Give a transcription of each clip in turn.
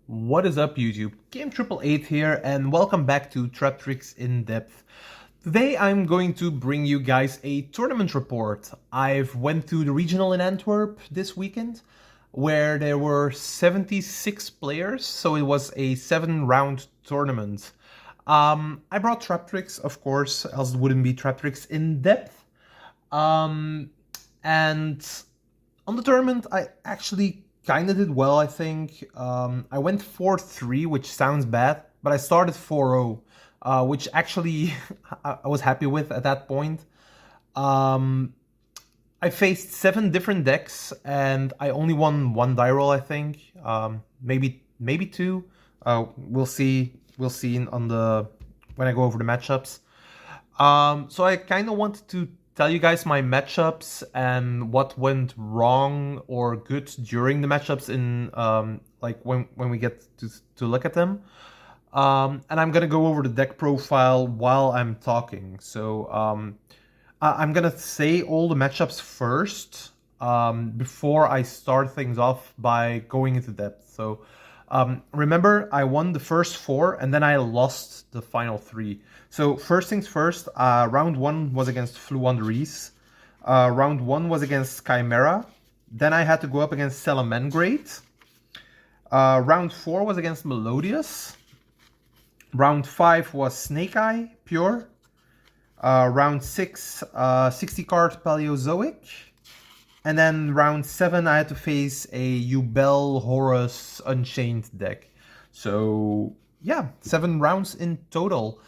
What is up, YouTube? Game 888 here, and welcome back to Traptrix in Depth. Today I'm going to bring you guys a tournament report. I've went to the regional in Antwerp this weekend, where there were 76 players, so it was a 7-round tournament. I brought Traptrix, of course, else it wouldn't be Traptrix in Depth. And on the tournament, I actually kind of did well, I think. I went 4-3, which sounds bad, but I started 4-0, which actually I was happy with at that point. I faced 7 different decks, and I only won 1 die roll, I think. Maybe 2. We'll see. We'll see on the when I go over the matchups. So I kind of wanted to tell you guys my matchups and what went wrong or good during the matchups in like when we get to look at them. And I'm gonna go over the deck profile while I'm talking. So I'm gonna say all the matchups first before I start things off by going into depth. So remember, I won the first 4 and then I lost the final 3. So first things first, round 1 was against Fluanderies. Round 1 was against Chimera. Then I had to go up against Salamangreat. Round 4 was against Melodious. Round 5 was Snake Eye, Pure. Round 6, 60 card Paleozoic. And then round 7, I had to face a Ubel Horus Unchained deck. So yeah, 7 rounds in total.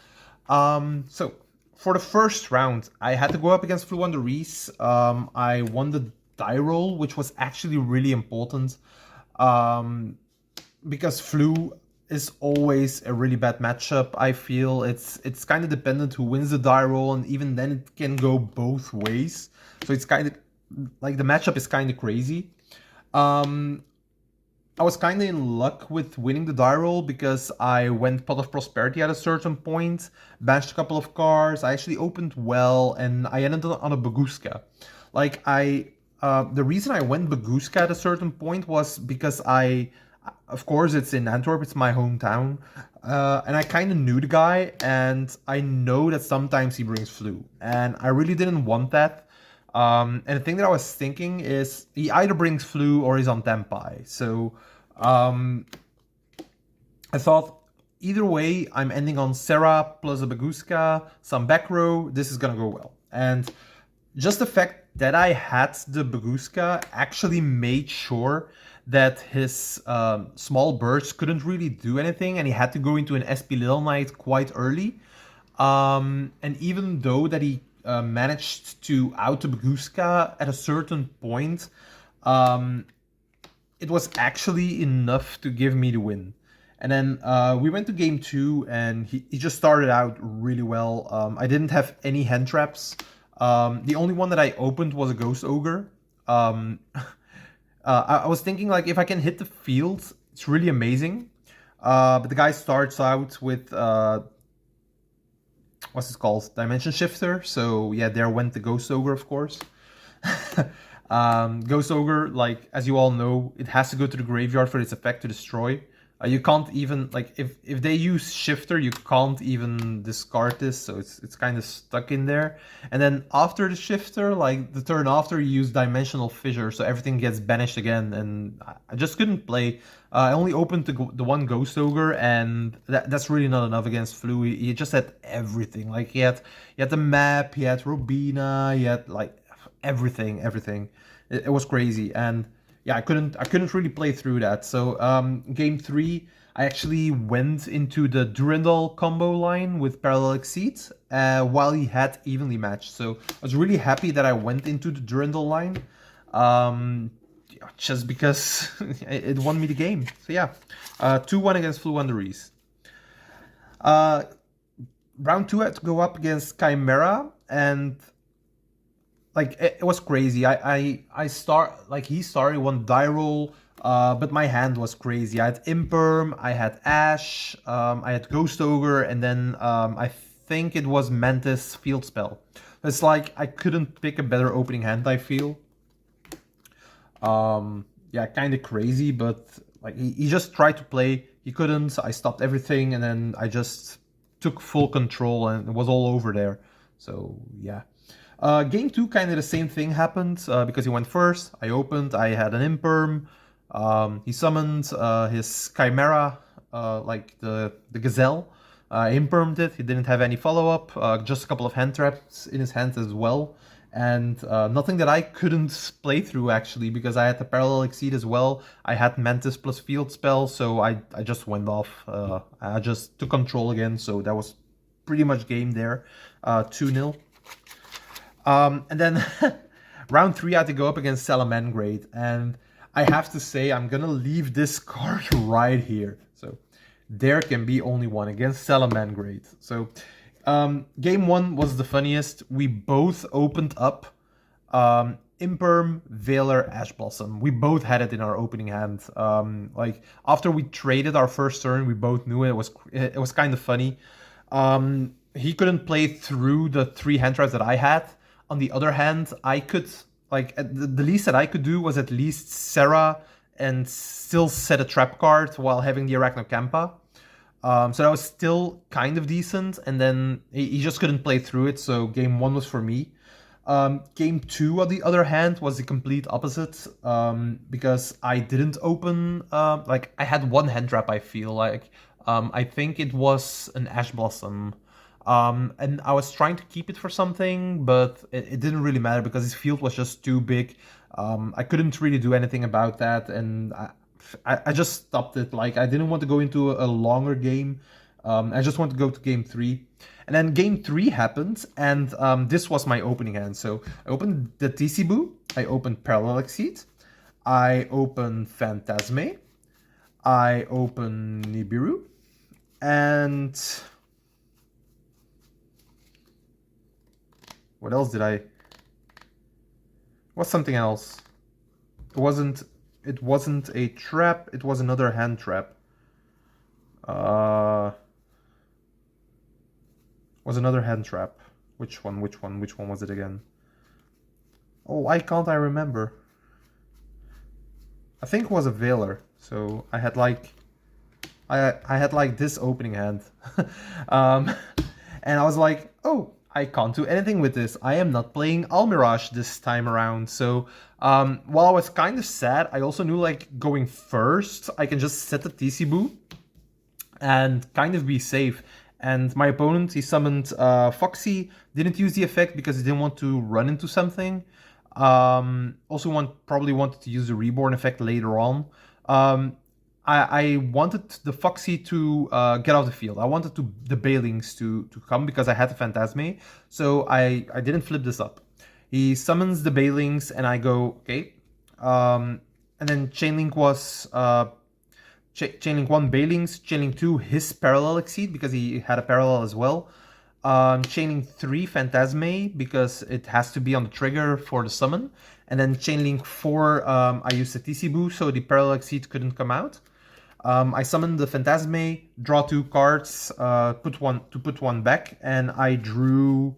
So for the first round, I had to go up against Fluanderies. I won the die roll, which was actually really important. Because Flu is always a really bad matchup. I feel it's kind of dependent who wins the die roll, and even then it can go both ways. So it's kind of like the matchup is kind of crazy. I was kind of in luck with winning the die roll because I went Pot of Prosperity at a certain point, banished a couple of cards, I actually opened well, and I ended up on a Baguska. Like, the reason I went Baguska at a certain point was because of course it's in Antwerp, it's my hometown, and I kind of knew the guy, and I know that sometimes he brings Flu, and I really didn't want that. And the thing that I was thinking is he either brings Flu or he's on Tempai. So I thought either way, I'm ending on Serra plus a Baguska, some back row. This is gonna go well. And just the fact that I had the Baguska actually made sure that his small birds couldn't really do anything, and he had to go into an SP Little Knight quite early. And even though that he managed to out the Baguska at a certain point, it was actually enough to give me the win. And then we went to game 2, and he just started out really well. I didn't have any hand traps. The only one that I opened was a Ghost Ogre. I was thinking, like, if I can hit the field, it's really amazing. But the guy starts out with what's it called? Dimension Shifter. So yeah, there went the Ghost Ogre, of course. Ghost Ogre, like, as you all know, it has to go to the graveyard for its effect to destroy. You can't even, like, if they use Shifter, you can't even discard this, so it's kind of stuck in there. And then after the Shifter, like, the turn after, you use Dimensional Fissure, so everything gets banished again, and I just couldn't play. I only opened the one Ghost Ogre, and that's really not enough against Flu. He just had everything. Like, he had the map, he had Robina, he had, like, everything. It was crazy, and yeah, I couldn't really play through that. So game 3, I actually went into the Durandal combo line with Parallel Exceed while he had evenly matched. So I was really happy that I went into the Durandal line, just because it won me the game. So yeah, 2-1 against Fluanderies. Round 2, I had to go up against Chimera, and like, it was crazy. He started one die roll, but my hand was crazy. I had Imperm, I had Ash, I had Ghost Ogre, and then I think it was Mantis Field Spell. It's like I couldn't pick a better opening hand, I feel. Yeah, kind of crazy, but like he just tried to play he couldn't. I stopped everything, and then I just took full control, and it was all over there. So yeah. Game 2, kind of the same thing happened, because he went first. I opened, I had an Imperm. He summoned his Chimera, like the Gazelle. I Impermed it, he didn't have any follow-up, just a couple of hand traps in his hands as well. And nothing that I couldn't play through, actually, because I had the Parallel Exceed as well. I had Mantis plus Field Spell, so I just went off. I just took control again, so that was pretty much game there. 2-0. And then round 3 I had to go up against Salamangreat, and I have to say I'm gonna leave this card right here. So there can be only one against Salamangreat. So game 1 was the funniest. We both opened up Imperm, Veiler, Ash Blossom. We both had it in our opening hand. Like after we traded our first turn, we both knew it was kind of funny. He couldn't play through the 3 hand traps that I had. On the other hand, I could, like, the least that I could do was at least Serra and still set a trap card while having the Arachnocampa. So that was still kind of decent, and then he just couldn't play through it, so game 1 was for me. Game 2, on the other hand, was the complete opposite, because I didn't open, like, I had one hand trap, I feel like. I think it was an Ash Blossom. And I was trying to keep it for something, but it didn't really matter because his field was just too big. I couldn't really do anything about that, and I just stopped it. Like, I didn't want to go into a longer game. I just wanted to go to game 3. And then game 3 happened, and this was my opening hand. So I opened the Tisibu, I opened Parallel Exceed, I opened Phantasme, I opened Nibiru, and what else did I? What's something else? It wasn't a trap, it was another hand trap. Was another hand trap. Which one was it again? Oh, why can't I remember? I think it was a Veiler. So I had like this opening hand. And I was like, oh, I can't do anything with this. I am not playing Almirage this time around. So while I was kind of sad, I also knew, like, going first, I can just set the Tisibu and kind of be safe. And my opponent, he summoned Foxy, didn't use the effect because he didn't want to run into something. Also probably wanted to use the Reborn effect later on. I wanted the Foxy to get out of the field. I wanted the Bailings to come because I had the Phantasme. So I didn't flip this up. He summons the Bailings and I go, okay. And then Chainlink was Chainlink 1 Bailings, Chainlink 2 his Parallel Exceed because he had a Parallel as well. Chainlink 3 Phantasme because it has to be on the trigger for the summon. And then Chainlink 4 I used the Tisibu so the Parallel Exceed couldn't come out. I summoned the Phantasme, draw 2 cards, put one back, and I drew...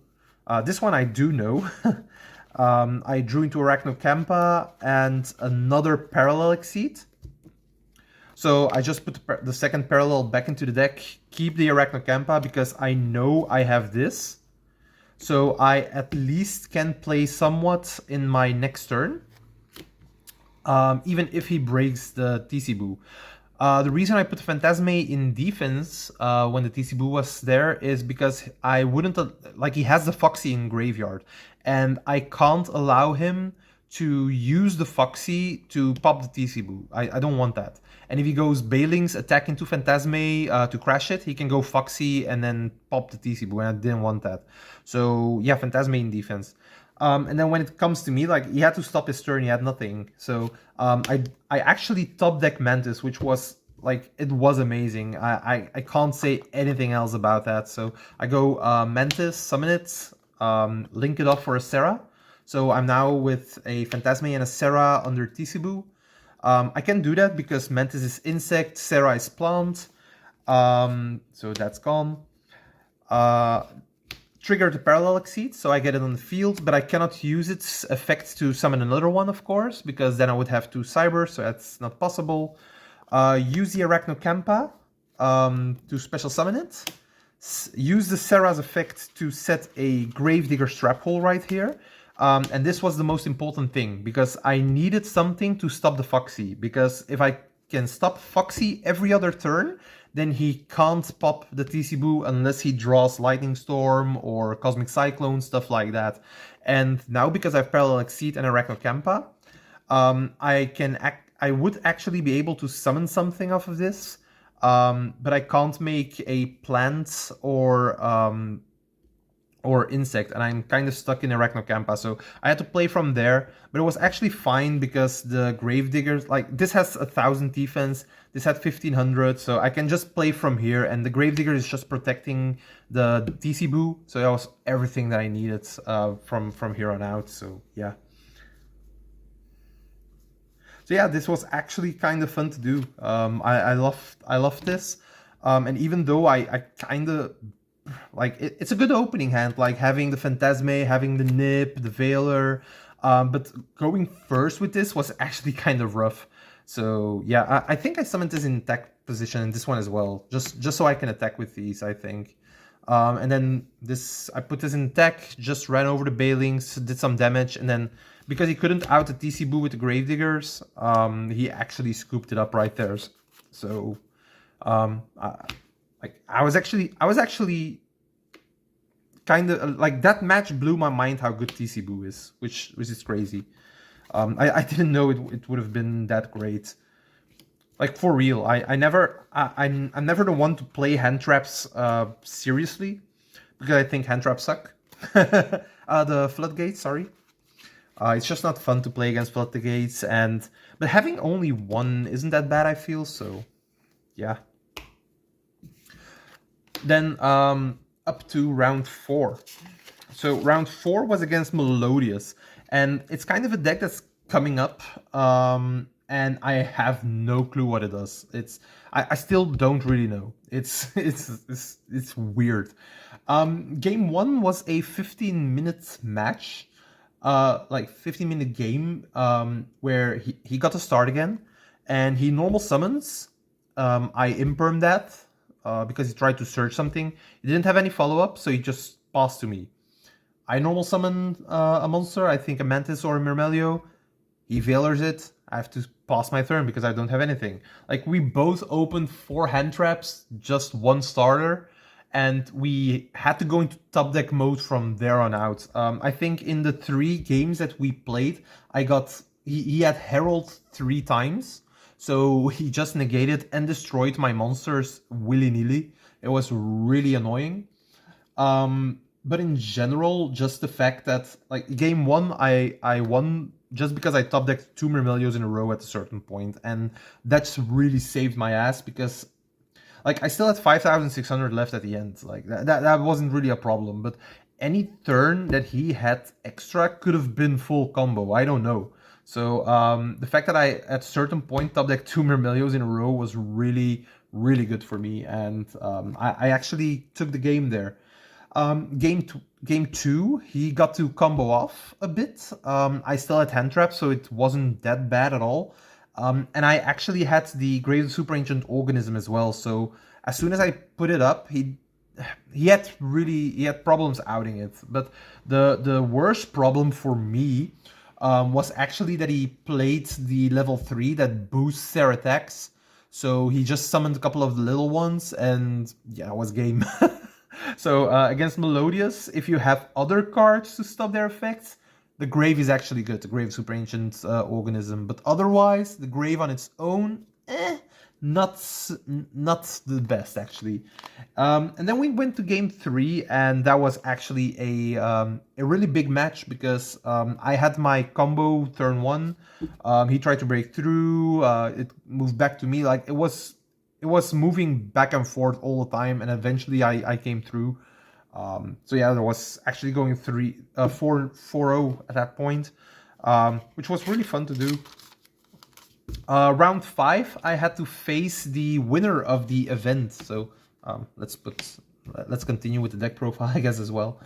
this one I do know. I drew into Arachnocampa and another Parallel Exceed. So I just put the second Parallel back into the deck, keep the Arachnocampa because I know I have this. So I at least can play somewhat in my next turn, even if he breaks the Tisibu. The reason I put Phantasme in defense when the Tisibu was there is because I wouldn't... like, he has the Foxy in graveyard, and I can't allow him to use the Foxy to pop the Tisibu. I don't want that. And if he goes Bailings, attack into Phantasme to crash it, he can go Foxy and then pop the Tisibu, and I didn't want that. So yeah, Phantasme in defense. And then when it comes to me, like, he had to stop his turn, he had nothing. So I actually top deck Mantis, which was, like, it was amazing. I can't say anything else about that. So I go Mantis, summon it, link it up for a Serra. So I'm now with a Phantasme and a Serra under Tisibu. I can do that because Mantis is Insect, Serra is Plant. So that's gone. Trigger the Parallel Exceed, so I get it on the field, but I cannot use its effect to summon another one, of course, because then I would have 2 Cybers, so that's not possible. Use the Arachnocampa to special summon it. Use the Serra's effect to set a Gravedigger's Trap Hole right here. And this was the most important thing, because I needed something to stop the Foxy. Because if I can stop Foxy every other turn, then he can't pop the TC Boo unless he draws Lightning Storm or Cosmic Cyclone, stuff like that. And now, because I have Parallel Exceed and Arachnocampa, I would actually be able to summon something off of this. But I can't make a plant or insect, and I'm kind of stuck in Arachnocampa, so I had to play from there. But it was actually fine because the Gravediggers, like, this has 1000 defense, this had 1500, so I can just play from here, and the Gravedigger is just protecting the TC Boo, so that was everything that I needed from here on out. So yeah. So yeah, this was actually kind of fun to do. I loved this, and even though I kind of like it's a good opening hand, like having the Phantasme, having the Nip, the Veiler, but going first with this was actually kind of rough. So yeah, I think I summoned this in attack position in this one as well, just so I can attack with these, I think. And then I put this in attack, just ran over the Bailings, did some damage, and then because he couldn't out the TC Boo with the Gravediggers, he actually scooped it up right there. So, I was actually kind of like, that match blew my mind how good TC Boo is, which is crazy. I didn't know it would have been that great. Like, for real, I'm never the one to play hand traps seriously, because I think hand traps suck. The Floodgates, sorry. It's just not fun to play against Floodgates, but having only one isn't that bad, I feel, so yeah. Then up to round 4. So round 4 was against Melodious, and it's kind of a deck that's coming up, and I have no clue what it does. I still don't really know. It's weird. Game 1 was a 15-minute match. Like 15-minute game, where he got to start again, and he normal summons. I imperm that because he tried to search something. He didn't have any follow-up, so he just passed to me. I normal summon a monster, I think a Mantis or a Myrmelio. He Veilers it. I have to pass my turn because I don't have anything. Like, we both opened 4 hand traps, just one starter. And we had to go into top deck mode from there on out. I think in the 3 games that we played, he had Herald 3 times. So he just negated and destroyed my monsters willy-nilly. It was really annoying. But in general, just the fact that, like, game 1, I won just because I top decked 2 Myrmelios in a row at a certain point. And that's really saved my ass, because like, I still had 5,600 left at the end. Like, that wasn't really a problem. But any turn that he had extra could have been full combo. I don't know. So the fact that I, at a certain point, top decked 2 Myrmelios in a row was really, really good for me. And I actually took the game there. Game 2, he got to combo off a bit. I still had hand traps, so it wasn't that bad at all. And I actually had the Great Super Ancient Organism as well, so as soon as I put it up, he had problems outing it. But the worst problem for me was actually that he played the level 3 that boosts their attacks. So he just summoned a couple of the little ones, and yeah, it was game. So against Melodious, if you have other cards to stop their effects, the Grave is actually good, the Grave Super Ancient Organism. But otherwise, the Grave on its own, not the best, actually. And then we went to game 3, and that was actually a really big match, because I had my combo turn 1. He tried to break through, it moved back to me. Like, it was moving back and forth all the time, and eventually I came through. So yeah, there was actually going 4-0 at that point, which was really fun to do. Round 5, I had to face the winner of the event. So let's continue with the deck profile, I guess, as well.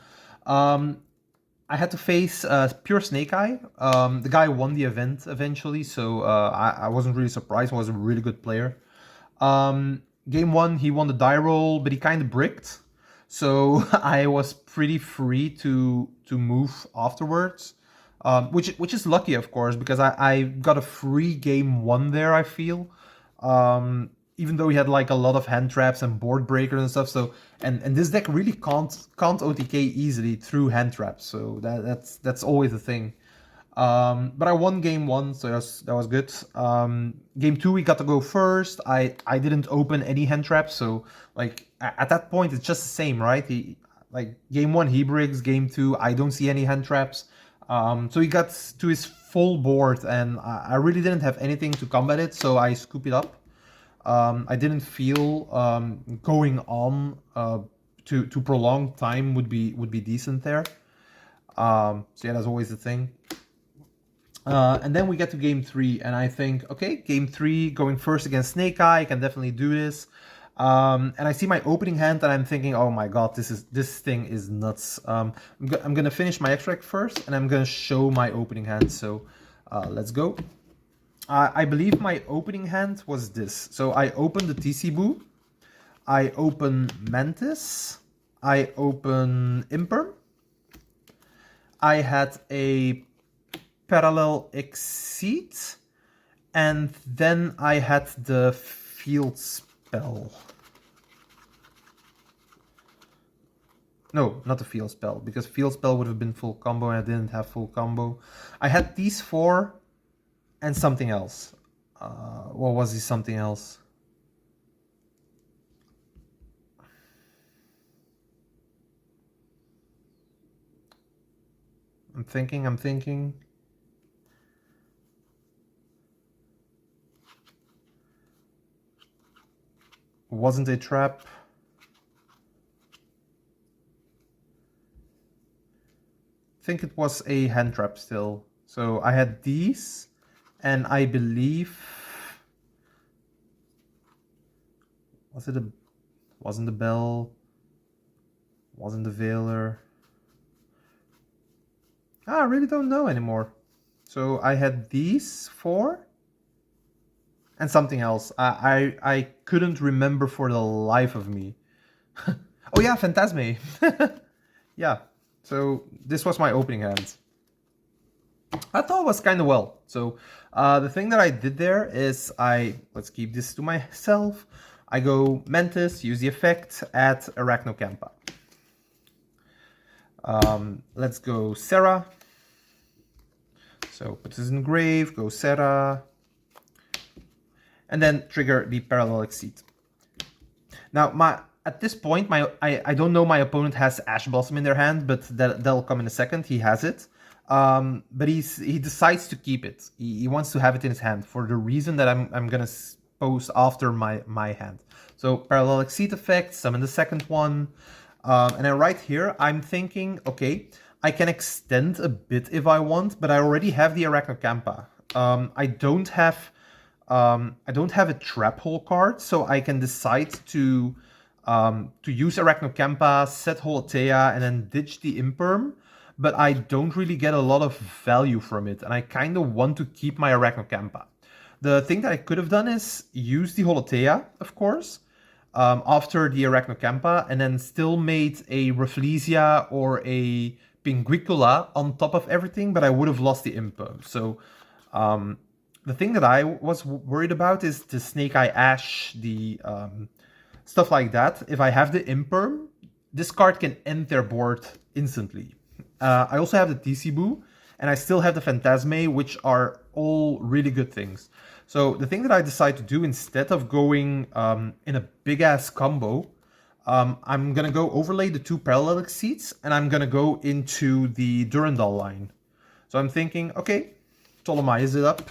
I had to face Pure Snake Eye. The guy won the event eventually, so I wasn't really surprised. He was a really good player. game 1, he won the die roll, but he kind of bricked. So I was pretty free to move afterwards, which is lucky, of course, because I got a free game 1 there, I feel. Even though he had like a lot of hand traps and board breakers and stuff. So and this deck really can't OTK easily through hand traps. So that's always a thing. But I won game 1, so that was good. Game 2 we got to go first. I didn't open any hand traps, so like at that point it's just the same, right? Like game 1 he breaks, game 2 I don't see any hand traps. So he got to his full board, and I really didn't have anything to combat it, so I scoop it up. I didn't feel going on to prolonged time would be decent there. So yeah, that's always the thing. And then we get to game 3, and I think, okay, game 3, going first against Snake Eye, I can definitely do this. And I see my opening hand, and I'm thinking, oh my god, this thing is nuts. I'm gonna finish my extract first, and I'm gonna show my opening hand. So let's go. I believe my opening hand was this. So I opened the TC Boo, I open Mantis, I open Imperm, I had a Parallel Exceed, and then I had the Field Spell. No, not the Field Spell, because Field Spell would have been full combo and I didn't have full combo. I had these 4 and something else. What was this something else? I'm thinking. Wasn't a trap. I think it was a hand trap still. So I had these, and I believe, wasn't the bell, wasn't the Veiler. I really don't know anymore. So I had these 4 and something else. I couldn't remember for the life of me. Oh yeah, Phantasme. Yeah, so this was my opening hand. I thought it was kind of well. So the thing that I did there is let's keep this to myself. I go Mantis, use the effect, add Arachnocampa. Let's go Serra. So put this in grave, go Serra, and then trigger the Parallel Exceed. Now at this point, I don't know my opponent has Ash Blossom in their hand, but that'll come in a second. He has it, but he decides to keep it. He wants to have it in his hand for the reason that I'm gonna post after my hand. So Parallel Exceed effect, summon the second one, and then right here I'm thinking, okay, I can extend a bit if I want, but I already have the Arachnocampa. I don't have a trap hole card, so I can decide to use Arachnocampa, set Holotea, and then ditch the Imperm, but I don't really get a lot of value from it, and I kind of want to keep my Arachnocampa. The thing that I could have done is use the Holotea, of course, after the Arachnocampa, and then still made a Rafflesia or a Pinguicula on top of everything, but I would have lost the Imperm. So the thing that I was worried about is the Snake Eye Ash, the stuff like that. If I have the Imperm, this card can end their board instantly. I also have the TC Boo, and I still have the Phantasme, which are all really good things. So the thing that I decide to do, instead of going in a big-ass combo, I'm going to go overlay the 2 Parallel Exceeds, and I'm going to go into the Durandal line. So I'm thinking, okay, Ptolemy it up.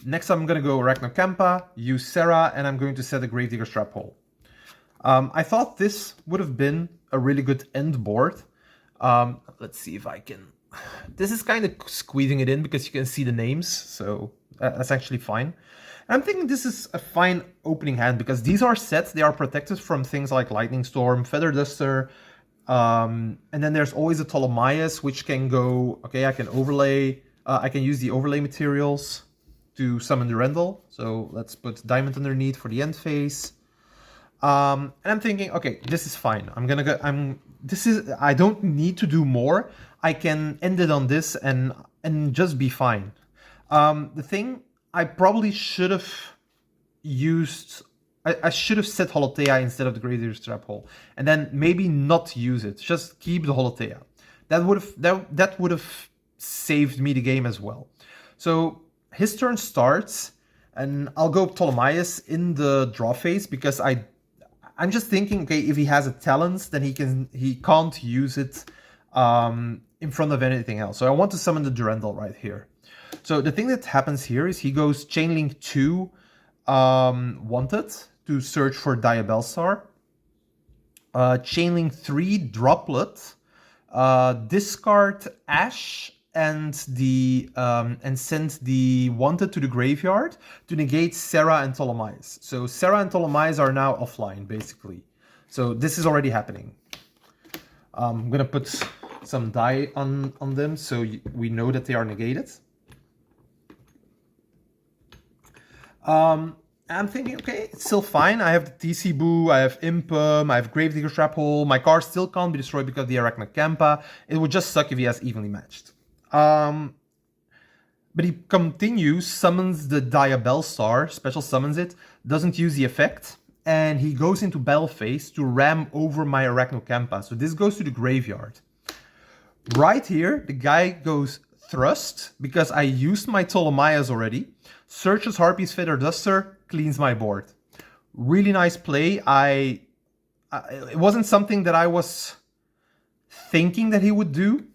Next I'm going to go Arachnocampa, use Serra, and I'm going to set a Gravedigger's Trap Hole. I thought this would have been a really good end board. Let's see if I can... This is kind of squeezing it in because you can see the names, so that's actually fine. And I'm thinking this is a fine opening hand because these are sets, they are protected from things like Lightning Storm, Feather Duster, and then there's always a Ptolemaeus, which can go... Okay, I can overlay... I can use the overlay materials to summon the Rendell. So let's put Diamond underneath for the end phase. And I'm thinking, okay, this is fine. I don't need to do more. I can end it on this and just be fine. The thing, I probably should have used, I should have set Holotea instead of the Graveyard Trap Hole, and then maybe not use it. Just keep the Holotea. That would have saved me the game as well. So his turn starts, and I'll go Ptolemaeus in the draw phase because I'm just thinking, okay, if he has a talent, then he can't use it in front of anything else. So I want to summon the Durandal right here. So the thing that happens here is he goes Chainlink 2 Wanted to search for Diabellstar. Chainlink 3 Droplet. Discard Ash and send the Wanted to the graveyard to negate Serra and Ptolemaeus. So Serra and Ptolemaeus are now offline, basically. So this is already happening. I'm gonna put some die on them so we know that they are negated. I'm thinking, okay, it's still fine. I have the TC Boo, I have Impum, I have Gravedigger Trap Hole. My card still can't be destroyed because of the Arachnocampa. It would just suck if he has evenly matched. But he continues, summons the Diabellstar, special summons it, doesn't use the effect, and he goes into battle phase to ram over my Arachnocampa. So this goes to the graveyard. Right here, the guy goes Thrust, because I used my Ptolemaeus already, searches Harpy's Feather Duster, cleans my board. Really nice play. It wasn't something that I was thinking that he would do.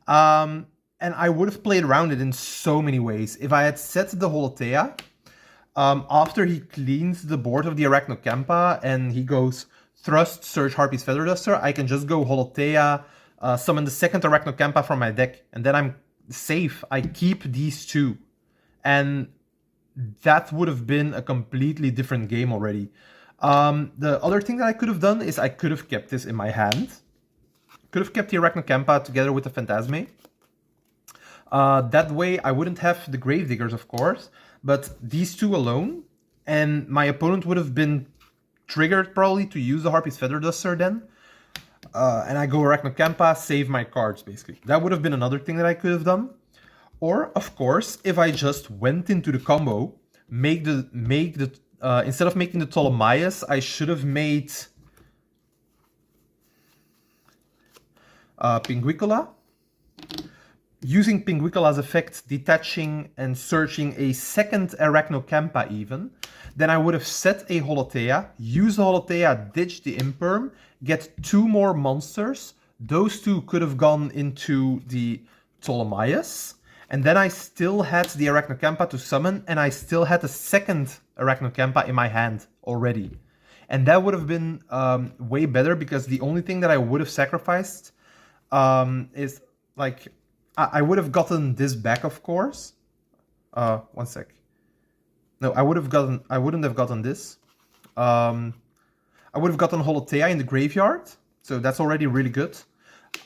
And I would have played around it in so many ways. If I had set the Holotea, after he cleans the board of the Arachnocampa and he goes Thrust, search Harpy's Feather Duster, I can just go Holotea, summon the second Arachnocampa from my deck, and then I'm safe. I keep these two. And that would have been a completely different game already. The other thing that I could have done is I could have kept this in my hand. Could have kept the Arachnocampa together with the Phantasme. That way I wouldn't have the Gravediggers, of course, but these two alone, and my opponent would have been triggered probably to use the Harpy's Feather Duster then. And I go Arachnocampa, save my cards, basically. That would have been another thing that I could have done. Or, of course, if I just went into the combo, instead of making the Ptolemaeus, I should have made Pinguicola. Using Pinguicola's effect, detaching and searching a second Arachnocampa even, then I would have set a Holotea, use the Holotea, ditch the Imperm, get two more monsters. Those two could have gone into the Ptolemaeus. And then I still had the Arachnocampa to summon, and I still had a second Arachnocampa in my hand already. And that would have been way better, because the only thing that I would have sacrificed is, like, I would have gotten this back, of course. One sec. No, I wouldn't have gotten this. I would have gotten Holotea in the graveyard, so that's already really good.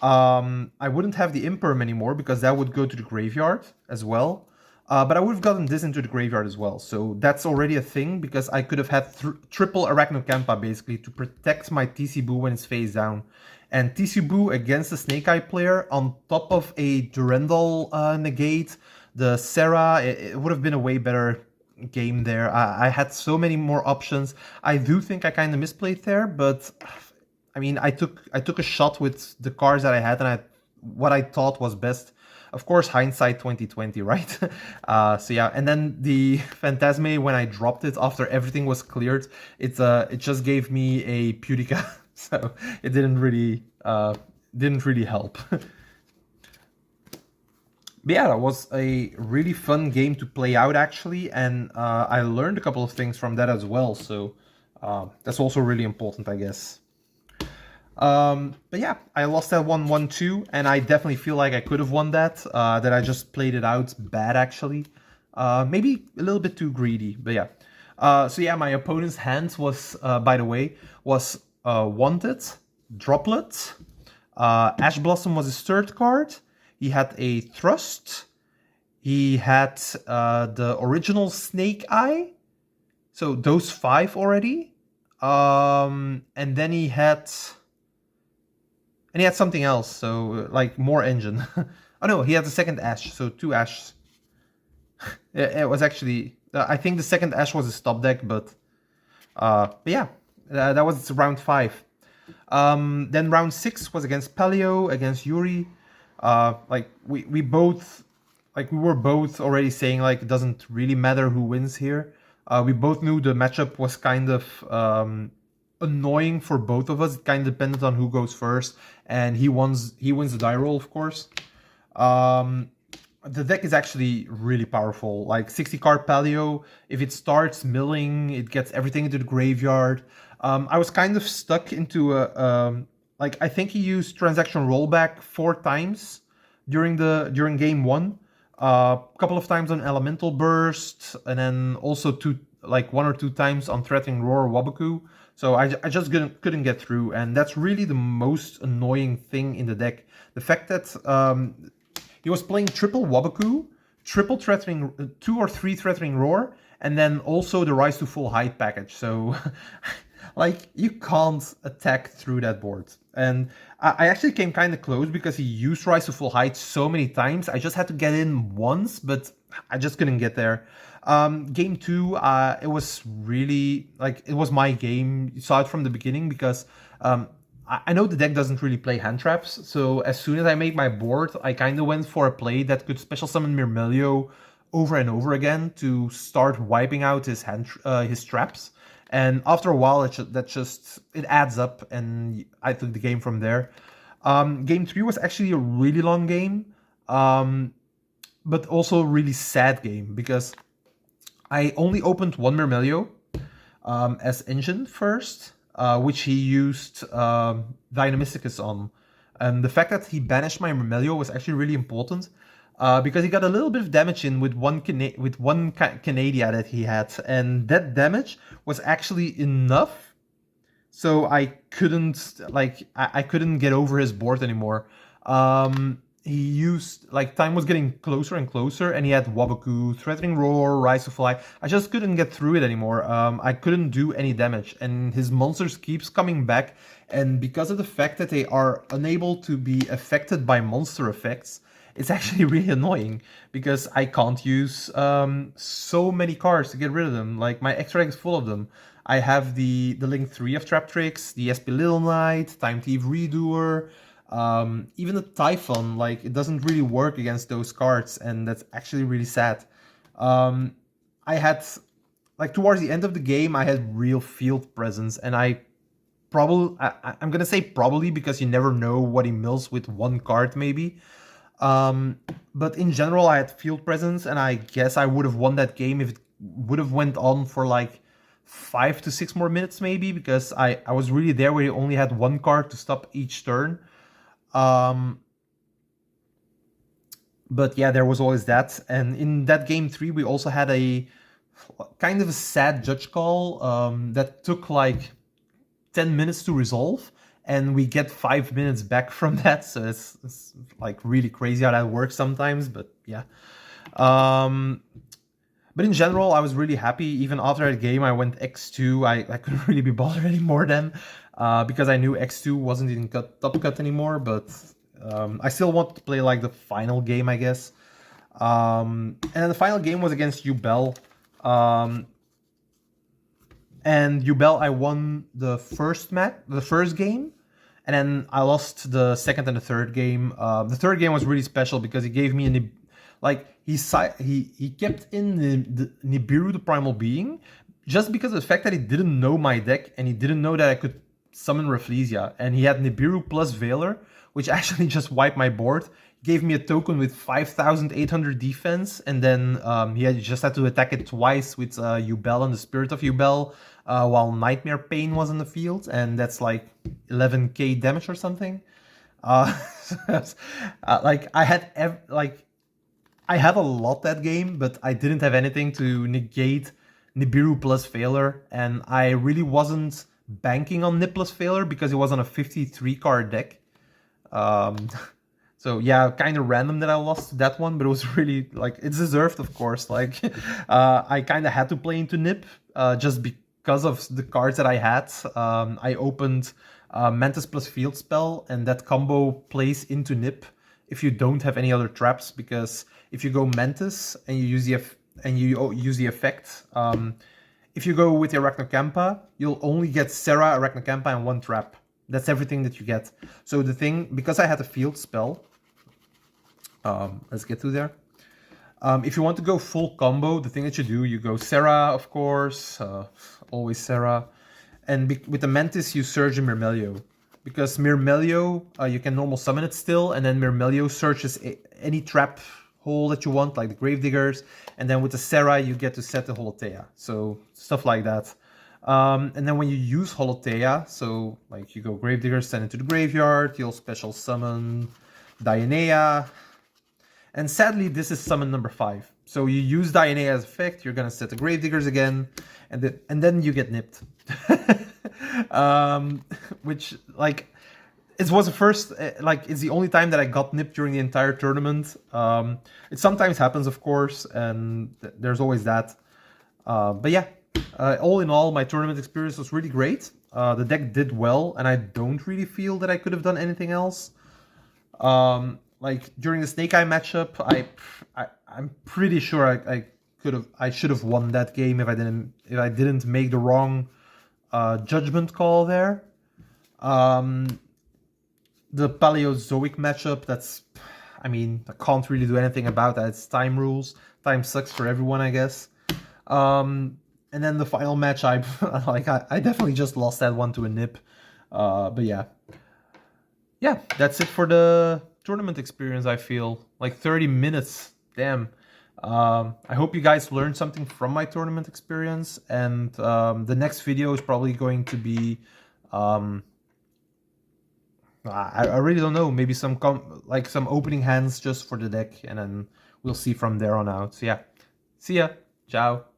I wouldn't have the Imperm anymore because that would go to the graveyard as well. But I would have gotten this into the graveyard as well. So that's already a thing, because I could have had triple Arachnocampa basically to protect my TC Boo when it's face down. And TC Boo against the Snake Eye player on top of a Durandal negate, the Serra, it would have been a way better game there. I had so many more options. I do think I kind of misplayed there, but I mean, I took a shot with the cards that I had, and what I thought was best. Of course, hindsight 2020, right? So yeah, and then the Phantasme, when I dropped it after everything was cleared, it just gave me a Pudica, so it didn't really help. But yeah, that was a really fun game to play out, actually, and I learned a couple of things from that as well. So that's also really important, I guess. But yeah, I lost that 1-1-2, and I definitely feel like I could have won that. That I just played it out bad, actually. Maybe a little bit too greedy, but yeah. So yeah, my opponent's hand was, by the way, was Wanted, Droplet. Ash Blossom was his third card. He had a Thrust, He had the original Snake Eye, so those 5 already. And then he had something else, so like more engine. Oh no, he had the second Ash, so 2 Ashes. It was actually I think the second Ash was a stop deck, but yeah, that was round 5. Then round 6 was against Paleo, against Yuri. Like we both, like we were both already saying like it doesn't really matter who wins here. We both knew the matchup was kind of annoying for both of us. It kind of depended on who goes first, and he wins the die roll, of course. The deck is actually really powerful. Like 60 card Paleo, if it starts milling, it gets everything into the graveyard. I was kind of stuck into a like I think he used transaction rollback 4 times during game 1. A couple of times on Elemental Burst, and then also 1 or 2 times on Threatening Roar Waboku. So I just couldn't get through, and that's really the most annoying thing in the deck. The fact that he was playing triple Waboku, triple Threatening, 2 or 3 Threatening Roar, and then also the Rise to Full Height package. So, like, you can't attack through that board. And I actually came kind of close because he used Rise to Full Height so many times. I just had to get in once, but I just couldn't get there. Game 2, it was really, like, it was my game. You saw it from the beginning because I know the deck doesn't really play hand traps, so as soon as I made my board, I kind of went for a play that could special summon Myrmelio over and over again to start wiping out his traps. And after a while, it adds up, and I took the game from there. Game 3 was actually a really long game, but also a really sad game because I only opened 1 Myrmelio as engine first. Which he used Dynamysticus on. And the fact that he banished my Myrmelio was actually really important because he got a little bit of damage in with one Canadia that he had. And that damage was actually enough so I couldn't, I couldn't get over his board anymore. He used, time was getting closer and closer, and he had Waboku, Threatening Roar, Rise to Fly. I just couldn't get through it anymore. I couldn't do any damage, and his monsters keeps coming back, and because of the fact that they are unable to be affected by monster effects, it's actually really annoying, because I can't use so many cards to get rid of them. Like, my extra deck is full of them. I have the Link 3 of Traptrix, the SP Little Knight, Time Thief Redoer, even the Typhon, it doesn't really work against those cards, and that's actually really sad. I had, towards the end of the game, I had real field presence, and I'm gonna say probably because you never know what he mills with one card, maybe. But in general, I had field presence, and I guess I would have won that game if it would have went on for 5 to 6 more minutes, maybe, because I was really there where he only had one card to stop each turn. But yeah, there was always that. And in that game 3, we also had a kind of a sad judge call that took 10 minutes to resolve, and we get 5 minutes back from that. So it's really crazy how that works sometimes, but yeah. But in general, I was really happy. Even after that game, I went X2. I couldn't really be bothered anymore then, because I knew X2 wasn't in top cut anymore, but I still wanted to play the final game, I guess. And then the final game was against Ubel. And Ubel, I won the first game, and then I lost the second and the third game. The third game was really special because he gave me he kept in the Nibiru, the Primal Being, just because of the fact that he didn't know my deck, and he didn't know that I could summon Rafflesia, and he had Nibiru plus Veiler, which actually just wiped my board. Gave me a token with 5,800 defense, and then he just had to attack it twice with Ubel and the Spirit of Ubel, while Nightmare Pain was in the field, and that's 11k damage or something. I had a lot that game, but I didn't have anything to negate Nibiru plus Veiler, and I really wasn't banking on Nib plus Veiler because it was on a 53 card deck. So yeah, kind of random that I lost that one, but it was really, like, it's deserved, of course. Like, I kind of had to play into Nip, just because of the cards that I had. I opened Mantis plus Field Spell, and that combo plays into Nip if you don't have any other traps, because if you go Mantis and you use the effect, if you go with the Arachnocampa, you'll only get Serra, Arachnocampa, and one trap. That's everything that you get. So the thing, because I had a field spell, let's get to there. If you want to go full combo, the thing that you do, you go Serra, of course, always Serra. And with the Mantis, you Surge in Myrmelio. Because Myrmelio, you can normal summon it still, and then Myrmelio searches any trap hole that you want, like the Gravediggers. And then with the Serra, you get to set the Holotea. So stuff like that. And then when you use Holotea, so like you go Gravedigger, send it to the graveyard, you'll special summon Dionea. And sadly, this is summon number 5. So you use Dionea as effect, you're gonna set the Gravediggers again, and then you get nipped. Which, like, it was the first, like, it's the only time that I got nipped during the entire tournament. It sometimes happens, of course, and there's always that. But yeah, all in all, my tournament experience was really great. The deck did well, and I don't really feel that I could have done anything else. Like during the Snake Eye matchup, I'm pretty sure I should have won that game if I didn't make the wrong judgment call there. The Paleozoic matchup, I can't really do anything about that. It's time rules. Time sucks for everyone, I guess. And then the final match, I definitely just lost that one to a nip. But yeah, that's it for the tournament experience. I feel like 30 minutes. Damn. I hope you guys learned something from my tournament experience, and the next video is probably going to be I really don't know, maybe some opening hands just for the deck, and then we'll see from there on out. So yeah, see ya, ciao.